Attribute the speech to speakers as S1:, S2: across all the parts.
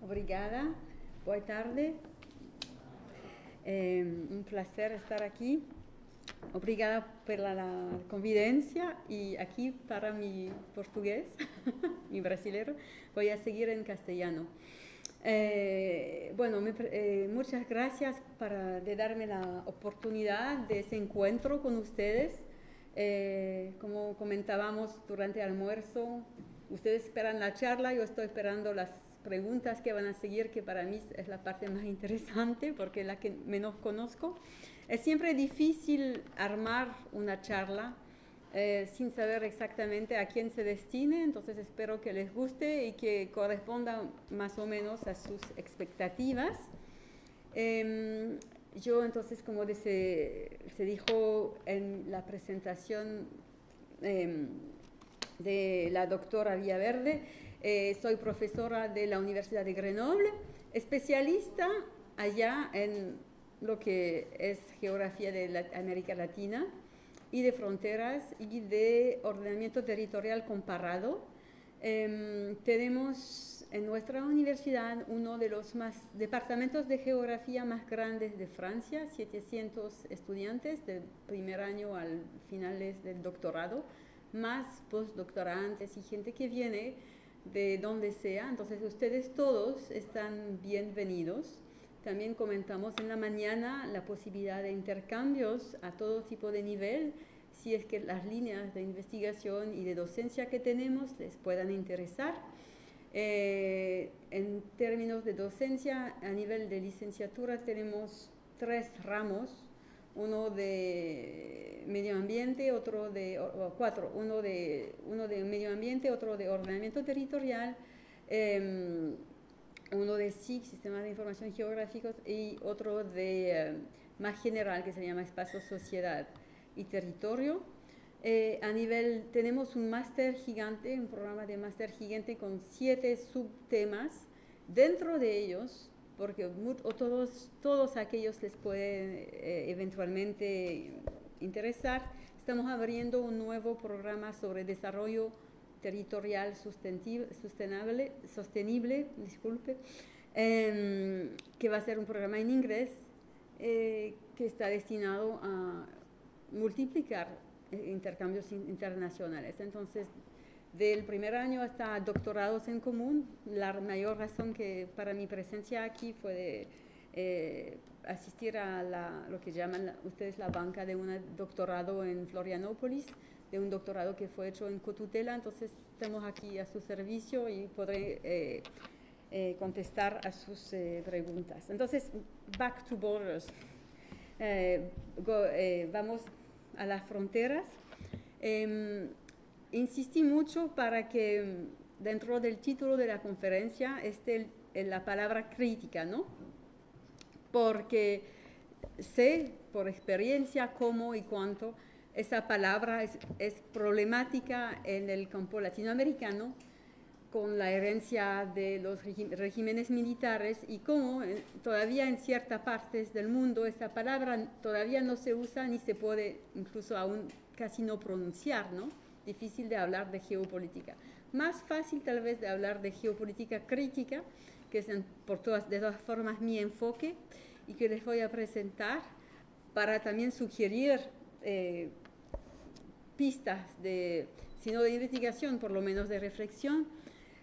S1: Obrigada. Boa tarde. Un placer estar aquí. Obrigada por la convivencia y aquí para mi portugués, mi brasilero, voy a seguir en castellano. Muchas gracias de darme la oportunidad de ese encuentro con ustedes. Como comentábamos durante el almuerzo, ustedes esperan la charla, yo estoy esperando las preguntas que van a seguir, que para mí es la parte más interesante porque es la que menos conozco. Es siempre difícil armar una charla sin saber exactamente a quién se destine, entonces espero que les guste y que corresponda más o menos a sus expectativas. Yo entonces, como se dijo en la presentación de la doctora Villaverde, soy profesora de la Universidad de Grenoble, especialista allá en lo que es geografía de América Latina y de fronteras y de ordenamiento territorial comparado. Tenemos en nuestra universidad uno de los departamentos de geografía más grandes de Francia, 700 estudiantes del primer año al finales del doctorado, más postdoctorantes y gente que viene de donde sea. Entonces ustedes todos están bienvenidos. También comentamos en la mañana la posibilidad de intercambios a todo tipo de nivel, si es que las líneas de investigación y de docencia que tenemos les puedan interesar. En términos de docencia, a nivel de licenciatura tenemos 3 ramos, uno de medio ambiente, uno de medio ambiente, otro de ordenamiento territorial, uno de SIG, Sistemas de Información Geográficos, y otro de más general que se llama Espacio, Sociedad y Territorio. Tenemos un máster gigante, un programa de máster gigante con 7 subtemas. Dentro de ellos, porque todos aquellos les puede eventualmente interesar, estamos abriendo un nuevo programa sobre desarrollo territorial sostenible, que va a ser un programa en inglés que está destinado a multiplicar intercambios internacionales. Entonces, del primer año hasta doctorados en común, la mayor razón que para mi presencia aquí fue de asistir a lo que llaman ustedes la banca de un doctorado en Florianópolis, de un doctorado que fue hecho en cotutela. Entonces estamos aquí a su servicio y podré contestar a sus preguntas. Entonces, back to borders. Vamos a las fronteras. Insistí mucho para que dentro del título de la conferencia esté la palabra crítica, ¿no? Porque sé por experiencia cómo y cuánto esa palabra es problemática en el campo latinoamericano, con la herencia de los regímenes militares, y cómo todavía en ciertas partes del mundo esa palabra todavía no se usa ni se puede incluso aún casi no pronunciar, ¿no? Difícil de hablar de geopolítica. Más fácil tal vez de hablar de geopolítica crítica, que es de todas formas mi enfoque y que les voy a presentar para también sugerir pistas si no de investigación, por lo menos de reflexión.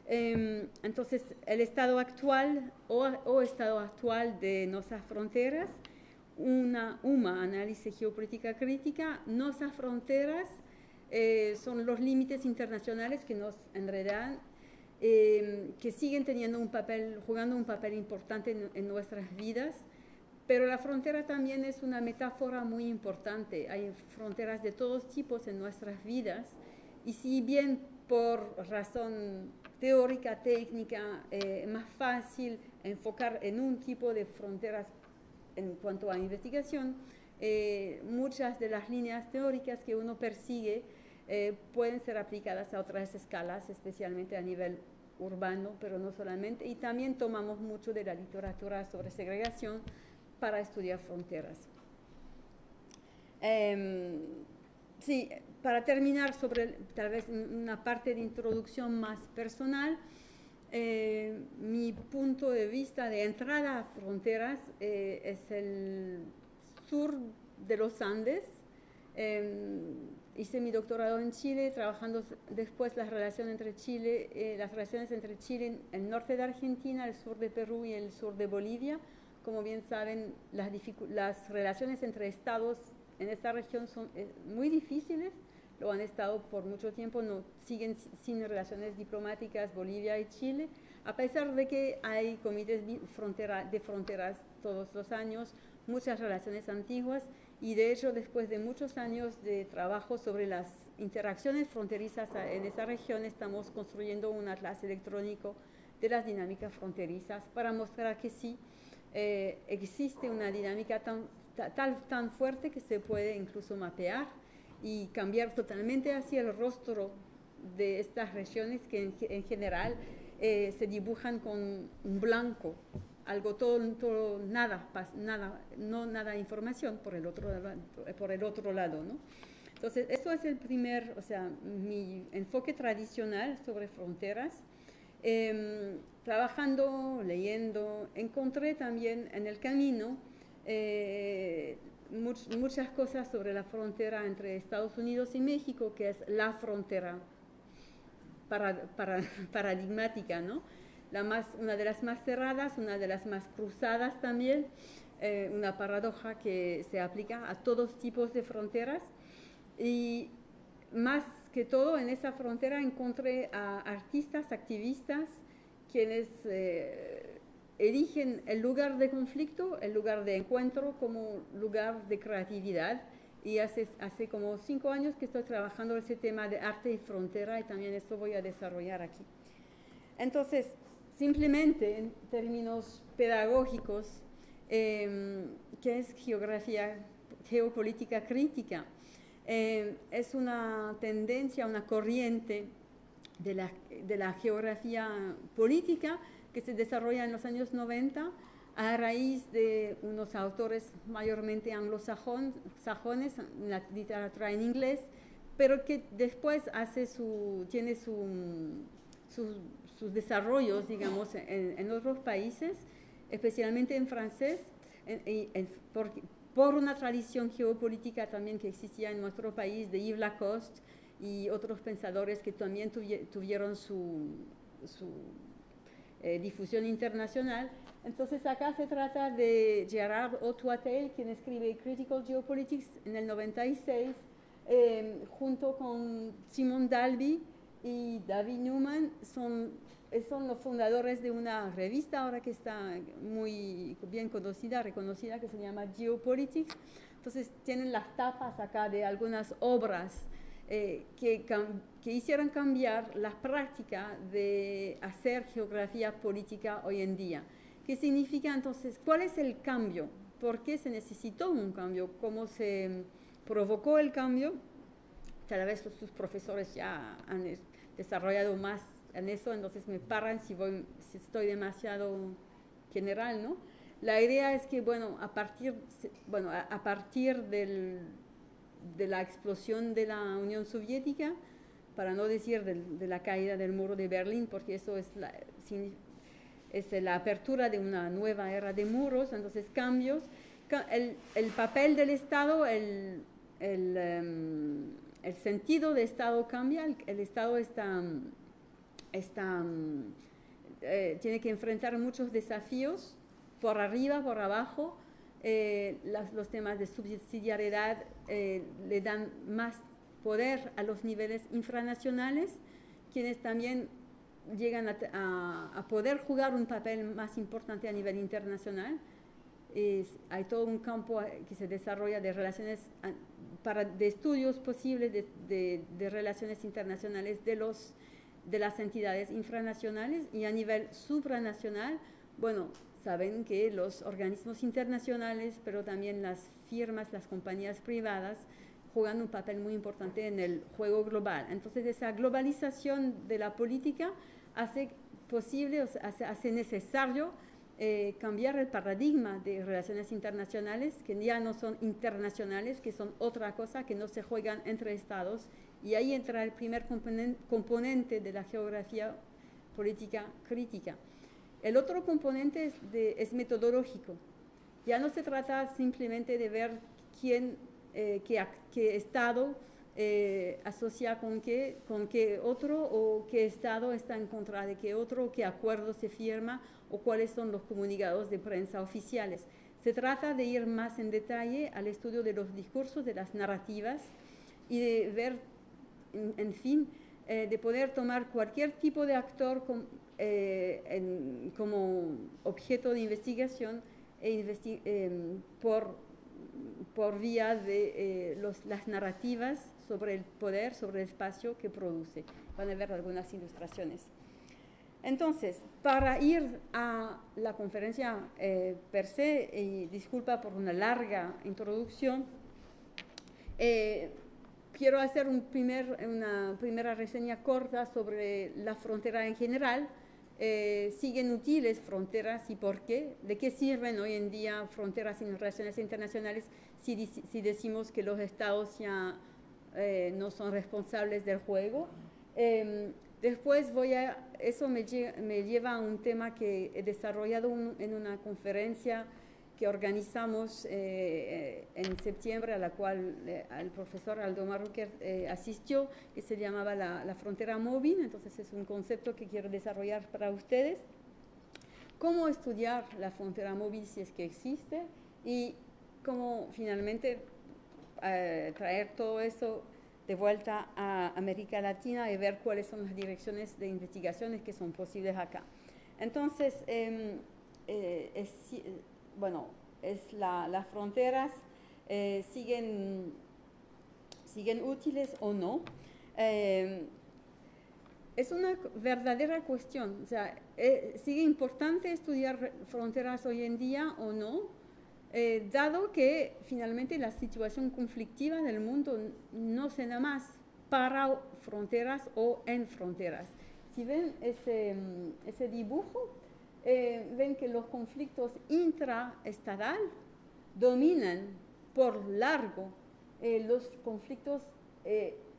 S1: Entonces, el estado actual o estado actual de nuestras fronteras, UMA, análisis geopolítica crítica. Nuestras fronteras son los límites internacionales que nos enredan, que siguen jugando un papel importante en nuestras vidas, pero la frontera también es una metáfora muy importante. Hay fronteras de todos tipos en nuestras vidas, y si bien por razón teórica, técnica, más fácil enfocar en un tipo de fronteras en cuanto a investigación, muchas de las líneas teóricas que uno persigue pueden ser aplicadas a otras escalas, especialmente a nivel urbano, pero no solamente, y también tomamos mucho de la literatura sobre segregación para estudiar fronteras. Sí, para terminar sobre tal vez una parte de introducción más personal, Mi punto de vista de entrada a fronteras es el sur de los Andes. Hice mi doctorado en Chile, trabajando después las relaciones entre Chile, el norte de Argentina, el sur de Perú y el sur de Bolivia. Como bien saben, las relaciones entre estados en esta región son muy difíciles. Lo han estado por mucho tiempo, no siguen sin relaciones diplomáticas Bolivia y Chile, a pesar de que hay comités de fronteras todos los años, muchas relaciones antiguas, y de hecho después de muchos años de trabajo sobre las interacciones fronterizas en esa región, estamos construyendo un atlas electrónico de las dinámicas fronterizas para mostrar que sí, existe una dinámica tan fuerte que se puede incluso mapear y cambiar totalmente hacia el rostro de estas regiones que en general se dibujan con un blanco, algo todo nada, no nada información por el otro lado, ¿no? Entonces, esto es el primer, o sea, mi enfoque tradicional sobre fronteras. Trabajando, leyendo, encontré también en el camino muchas cosas sobre la frontera entre Estados Unidos y México, que es la frontera paradigmática, ¿no? Una de las más cerradas, una de las más cruzadas también, una paradoja que se aplica a todos tipos de fronteras. Y más que todo, en esa frontera encontré a artistas, activistas, quienes eligen el lugar de conflicto, el lugar de encuentro como lugar de creatividad. Y hace como 5 años que estoy trabajando ese tema de arte y frontera, y también esto voy a desarrollar aquí. Entonces, simplemente en términos pedagógicos, ¿qué es geopolítica crítica? Es una tendencia, una corriente de la geografía política que se desarrolla en los años 90 a raíz de unos autores mayormente anglosajones, la literatura en inglés, pero que después tiene sus desarrollos, digamos, en otros países, especialmente en francés, por una tradición geopolítica también que existía en nuestro país, de Yves Lacoste y otros pensadores que también tuvieron su difusión internacional. Entonces acá se trata de Gerard Autuatel, quien escribe Critical Geopolitics en el 96, junto con Simon Dalby y David Newman, son los fundadores de una revista ahora que está muy bien conocida, reconocida, que se llama Geopolitics. Entonces tienen las tapas acá de algunas obras que hicieron cambiar la práctica de hacer geografía política hoy en día. ¿Qué significa entonces? ¿Cuál es el cambio? ¿Por qué se necesitó un cambio? ¿Cómo se provocó el cambio? Tal vez sus profesores ya han desarrollado más en eso, entonces me paran si estoy demasiado general, ¿no? La idea es que, bueno, a partir de la explosión de la Unión Soviética, para no decir de la caída del muro de Berlín, porque eso es la apertura de una nueva era de muros, entonces cambios, el papel del Estado, el sentido de Estado cambia, el Estado tiene que enfrentar muchos desafíos, por arriba, por abajo. Los temas de subsidiariedad le dan más poder a los niveles infranacionales, quienes también llegan a poder jugar un papel más importante a nivel internacional. Hay todo un campo que se desarrolla de relaciones, de estudios posibles de relaciones internacionales de las entidades infranacionales, y a nivel supranacional, bueno, saben que los organismos internacionales, pero también las firmas, las compañías privadas, juegan un papel muy importante en el juego global. Entonces, esa globalización de la política hace necesario cambiar el paradigma de relaciones internacionales, que ya no son internacionales, que son otra cosa, que no se juegan entre estados. Y ahí entra el primer componente de la geografía política crítica. El otro componente es metodológico. Ya no se trata simplemente de ver qué Estado asocia con qué otro, o qué Estado está en contra de qué otro, qué acuerdo se firma o cuáles son los comunicados de prensa oficiales. Se trata de ir más en detalle al estudio de los discursos, de las narrativas, y de ver, en fin, de poder tomar cualquier tipo de actor como objeto de investigación por vía de las narrativas sobre el poder, sobre el espacio que produce. Van a ver algunas ilustraciones. Entonces, para ir a la conferencia per se, y disculpa por una larga introducción, quiero hacer una primera reseña corta sobre la frontera en general. ¿Siguen útiles fronteras y por qué? ¿De qué sirven hoy en día fronteras en relaciones internacionales si decimos que los estados ya no son responsables del juego? Después eso me lleva a un tema que he desarrollado en una conferencia que organizamos en septiembre, a la cual el profesor Aldo Marroquer asistió, que se llamaba la frontera móvil. Entonces es un concepto que quiero desarrollar para ustedes. Cómo estudiar la frontera móvil si es que existe, y cómo finalmente traer todo eso de vuelta a América Latina y ver cuáles son las direcciones de investigaciones que son posibles acá. Entonces, las fronteras siguen útiles o no. Es una verdadera cuestión. O sea, ¿sigue importante estudiar fronteras hoy en día o no? Dado que finalmente la situación conflictiva del mundo no se da más para fronteras o en fronteras. Si ven ese dibujo, ven que los conflictos intraestatal dominan por largo los conflictos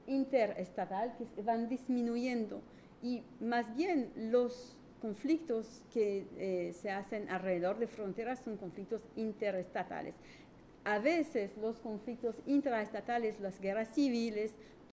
S1: interestatal, que van disminuyendo, y más bien los conflictos que se hacen alrededor de fronteras son conflictos interestatales. A veces los conflictos intraestatales, las guerras civiles,